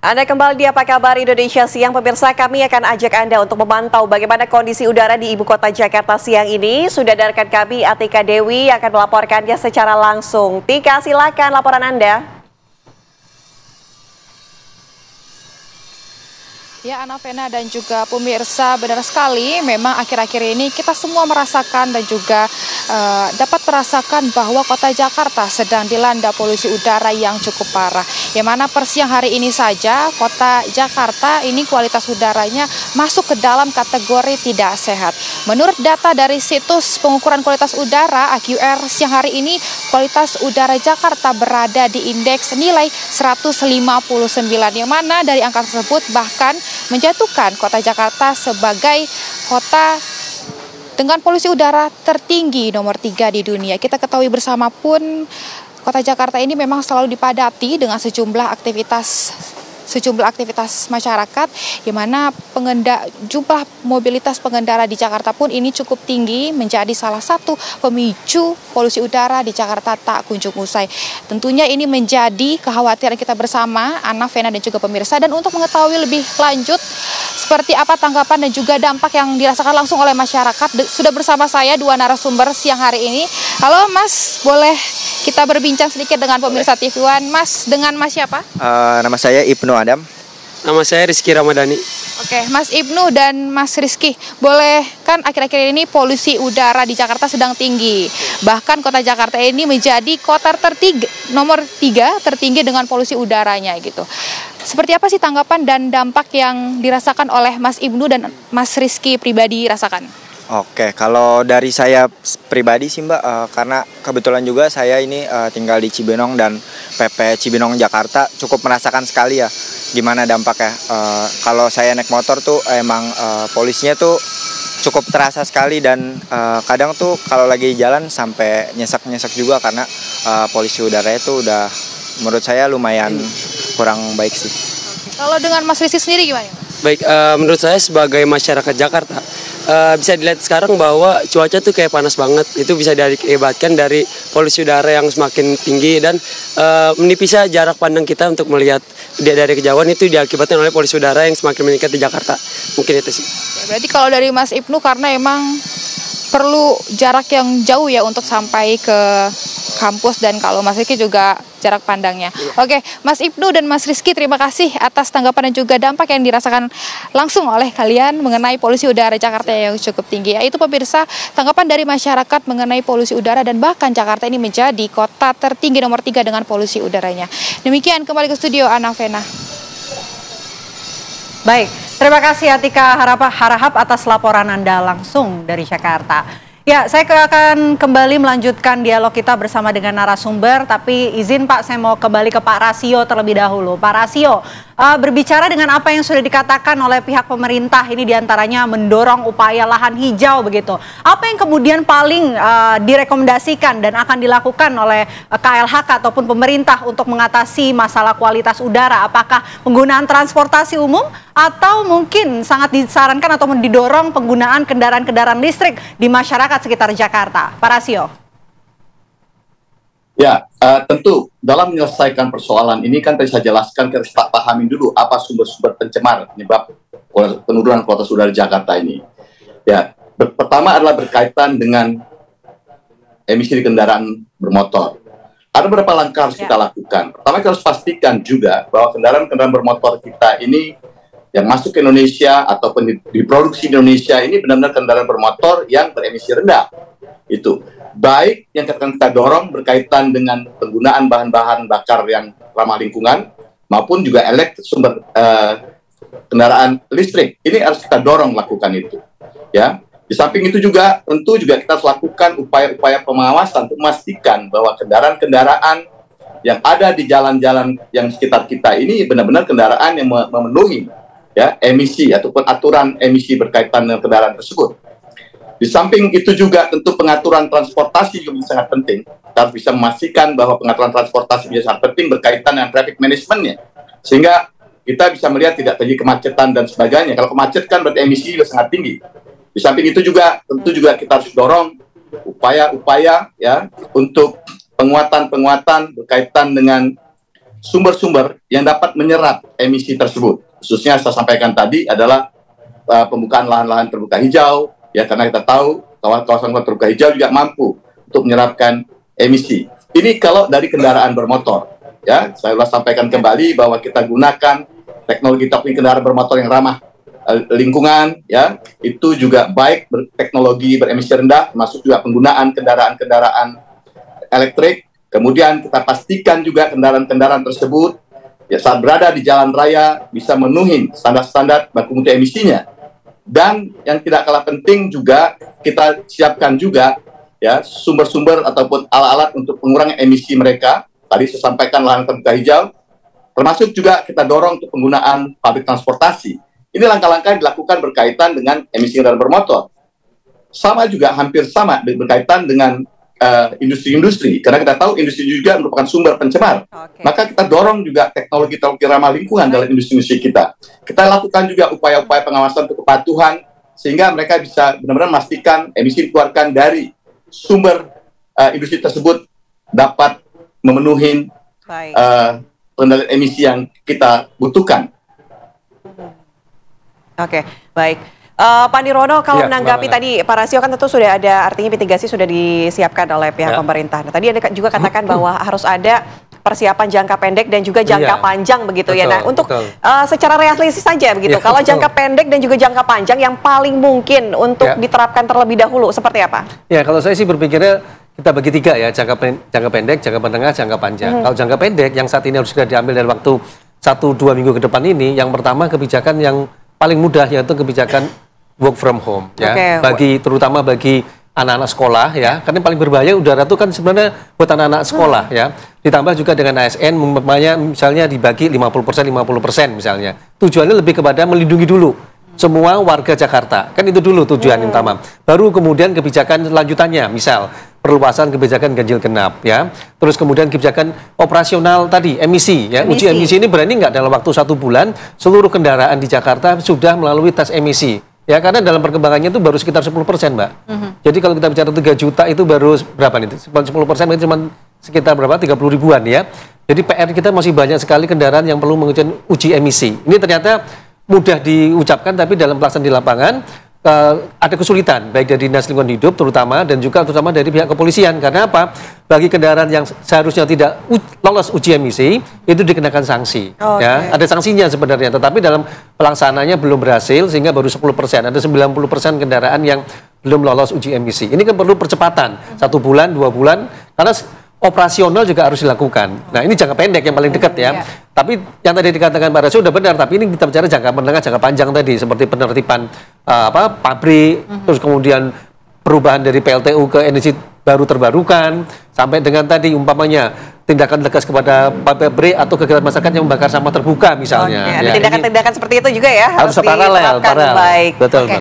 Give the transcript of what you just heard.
Anda kembali di Apa Kabar Indonesia Siang. Pemirsa, kami akan ajak Anda untuk memantau bagaimana kondisi udara di Ibu Kota Jakarta siang ini. Sudah ada rekan kami Atika Dewi yang akan melaporkannya secara langsung. Tika, silakan laporan Anda. Ya, Ana Vena dan juga pemirsa, benar sekali memang akhir-akhir ini kita semua merasakan dan juga dapat merasakan bahwa kota Jakarta sedang dilanda polusi udara yang cukup parah. Yang mana per siang hari ini saja kota Jakarta ini kualitas udaranya masuk ke dalam kategori tidak sehat. Menurut data dari situs pengukuran kualitas udara AQR siang hari ini, kualitas udara Jakarta berada di indeks nilai 159, yang mana dari angka tersebut bahkan menjatuhkan kota Jakarta sebagai kota dengan polusi udara tertinggi nomor 3 di dunia. Kita ketahui bersama pun kota Jakarta ini memang selalu dipadati dengan sejumlah aktivitas masyarakat, di mana jumlah mobilitas pengendara di Jakarta pun ini cukup tinggi, menjadi salah satu pemicu polusi udara di Jakarta tak kunjung usai. Tentunya ini menjadi kekhawatiran kita bersama, Ana, Vena dan juga pemirsa. Dan untuk mengetahui lebih lanjut seperti apa tanggapan dan juga dampak yang dirasakan langsung oleh masyarakat, sudah bersama saya dua narasumber siang hari ini. Halo Mas, boleh kita berbincang sedikit dengan pemirsa TV One. Mas, dengan Mas siapa? Nama saya Ibnu Adam. Nama saya Rizky Ramadhani. Oke, Mas Ibnu dan Mas Rizky, boleh kan akhir-akhir ini polusi udara di Jakarta sedang tinggi. Bahkan kota Jakarta ini menjadi kota nomor 3 tertinggi dengan polusi udaranya gitu. Seperti apa sih tanggapan dan dampak yang dirasakan oleh Mas Ibnu dan Mas Rizky pribadi rasakan? Oke, kalau dari saya pribadi sih Mbak, karena kebetulan juga saya ini tinggal di Cibinong dan PP Cibinong Jakarta cukup merasakan sekali ya gimana dampaknya. Kalau saya naik motor tuh emang polusinya tuh cukup terasa sekali dan kadang tuh kalau lagi jalan sampai nyesek-nyesek juga karena polusi udaranya tuh udah menurut saya lumayan kurang baik sih. Kalau dengan Mas Rizky sendiri gimana? Baik, menurut saya sebagai masyarakat Jakarta, bisa dilihat sekarang bahwa cuaca tuh kayak panas banget. Itu bisa diakibatkan dari polusi udara yang semakin tinggi dan menipisnya jarak pandang kita untuk melihat dari kejauhan, itu diakibatkan oleh polusi udara yang semakin meningkat di Jakarta. Mungkin itu sih. Berarti kalau dari Mas Ibnu, karena emang perlu jarak yang jauh ya untuk sampai ke kampus, dan kalau Mas Rizky juga jarak pandangnya. Oke, Mas Ibnu dan Mas Rizky, terima kasih atas tanggapan dan juga dampak yang dirasakan langsung oleh kalian mengenai polusi udara Jakarta yang cukup tinggi. Yaitu pemirsa, tanggapan dari masyarakat mengenai polusi udara dan bahkan Jakarta ini menjadi kota tertinggi nomor 3 dengan polusi udaranya. Demikian, kembali ke studio Ana, Vena. Baik, terima kasih Atika Harahap atas laporan Anda langsung dari Jakarta. Ya, saya akan kembali melanjutkan dialog kita bersama dengan narasumber, tapi izin Pak, saya mau kembali ke Pak Rasio terlebih dahulu. Pak Rasio, berbicara dengan apa yang sudah dikatakan oleh pihak pemerintah, ini diantaranya mendorong upaya lahan hijau begitu. Apa yang kemudian paling direkomendasikan dan akan dilakukan oleh KLHK ataupun pemerintah untuk mengatasi masalah kualitas udara? Apakah penggunaan transportasi umum atau mungkin sangat disarankan atau didorong penggunaan kendaraan-kendaraan listrik di masyarakat sekitar Jakarta? Pak Rasio. Ya, tentu dalam menyelesaikan persoalan ini kan tadi saya jelaskan, kita harus pahami dulu apa sumber-sumber pencemar penyebab penurunan kualitas udara Jakarta ini. Ya, pertama adalah berkaitan dengan emisi di kendaraan bermotor. Ada beberapa langkah harus kita lakukan. Pertama, kita harus pastikan juga bahwa kendaraan-kendaraan bermotor kita ini yang masuk ke Indonesia ataupun diproduksi di Indonesia ini benar-benar kendaraan bermotor yang beremisi rendah. Itu baik yang akan kita dorong berkaitan dengan penggunaan bahan-bahan bakar yang ramah lingkungan maupun juga sumber kendaraan listrik. Ini harus kita dorong lakukan itu. Ya, di samping itu juga tentu juga kita harus lakukan upaya-upaya pengawasan untuk memastikan bahwa kendaraan-kendaraan yang ada di jalan-jalan yang sekitar kita ini benar-benar kendaraan yang memenuhi ya emisi ataupun aturan emisi berkaitan dengan kendaraan tersebut. Di samping itu juga tentu pengaturan transportasi juga sangat penting. Kita harus bisa memastikan bahwa pengaturan transportasi juga sangat penting berkaitan dengan traffic managementnya, sehingga kita bisa melihat tidak terjadi kemacetan dan sebagainya. Kalau kemacetan berarti emisi juga sangat tinggi. Di samping itu juga tentu juga kita harus dorong upaya-upaya ya untuk penguatan berkaitan dengan sumber-sumber yang dapat menyerap emisi tersebut. Khususnya saya sampaikan tadi adalah pembukaan lahan-lahan terbuka hijau, ya, karena kita tahu kawasan terbuka hijau juga mampu untuk menyerapkan emisi. Ini kalau dari kendaraan bermotor, ya, saya ulas sampaikan kembali bahwa kita gunakan teknologi kendaraan bermotor yang ramah lingkungan, ya, itu juga baik teknologi beremisi rendah, termasuk juga penggunaan kendaraan-kendaraan elektrik. Kemudian kita pastikan juga kendaraan-kendaraan tersebut ya saat berada di jalan raya bisa memenuhi standar-standar baku mutu emisinya. Dan yang tidak kalah penting juga kita siapkan juga ya sumber-sumber ataupun alat-alat untuk pengurangan emisi mereka. Tadi saya sampaikan lahan terbuka hijau, termasuk juga kita dorong untuk penggunaan publik transportasi. Ini langkah-langkah yang dilakukan berkaitan dengan emisi kendaraan bermotor. Sama juga, hampir sama berkaitan dengan industri-industri, karena kita tahu industri juga merupakan sumber pencemar. Maka kita dorong juga teknologi-teknologi ramah lingkungan dalam industri-industri kita. Kita lakukan juga upaya-upaya pengawasan untuk kepatuhan, sehingga mereka bisa benar-benar memastikan emisi dikeluarkan dari sumber industri tersebut dapat memenuhi pengendalian emisi yang kita butuhkan. Oke, baik. Pak Nirwono, kalau menanggapi tadi Pak Rasio kan tentu sudah ada, artinya mitigasi sudah disiapkan oleh pihak pemerintah. Nah, tadi Anda juga katakan bahwa harus ada persiapan jangka pendek dan juga jangka panjang begitu ya. Nah, untuk secara realistis saja begitu. Kalau jangka pendek dan juga jangka panjang yang paling mungkin untuk diterapkan terlebih dahulu seperti apa? Ya, kalau saya sih berpikirnya kita bagi tiga ya, jangka pendek, jangka menengah, jangka panjang. Kalau jangka pendek yang saat ini harus sudah diambil dalam waktu 1-2 minggu ke depan ini, yang pertama kebijakan yang paling mudah yaitu kebijakan work from home ya, terutama bagi anak-anak sekolah ya, karena yang paling berbahaya udara itu kan sebenarnya buat anak-anak sekolah ya, ditambah juga dengan ASN misalnya dibagi 50% misalnya, tujuannya lebih kepada melindungi dulu semua warga Jakarta, kan itu dulu tujuan yang utama, baru kemudian kebijakan lanjutannya, misal perluasan kebijakan ganjil genap ya, terus kemudian kebijakan operasional tadi emisi ya, uji emisi ini berani nggak dalam waktu 1 bulan seluruh kendaraan di Jakarta sudah melalui tes emisi. Ya, karena dalam perkembangannya itu baru sekitar 10%, Mbak. Jadi kalau kita bicara 3 juta itu baru berapa nih? 10% itu cuma sekitar berapa? 30 ribuan ya. Jadi PR kita masih banyak sekali kendaraan yang perlu menguji uji emisi. Ini ternyata mudah diucapkan, tapi dalam pelaksanaan di lapangan ada kesulitan, baik dari Dinas Lingkungan Hidup terutama dari pihak kepolisian. Karena apa? Bagi kendaraan yang seharusnya tidak lolos uji emisi, itu dikenakan sanksi. Ya, ada sanksinya sebenarnya, tetapi dalam pelaksanaannya belum berhasil, sehingga baru 10%. Ada 90% kendaraan yang belum lolos uji emisi. Ini kan perlu percepatan, 1 bulan, 2 bulan, karena operasional juga harus dilakukan. Nah, ini jangka pendek yang paling dekat ya. Tapi yang tadi dikatakan Pak Rasio sudah benar, tapi ini kita bicara jangka menengah, jangka panjang tadi, seperti penertiban pabrik, terus kemudian perubahan dari PLTU ke energi baru terbarukan, sampai dengan tadi umpamanya tindakan tegas kepada pabrik atau kegiatan masyarakat yang membakar sampah terbuka misalnya. Ada tindakan-tindakan seperti itu juga ya harus paralel. Baik. Betul.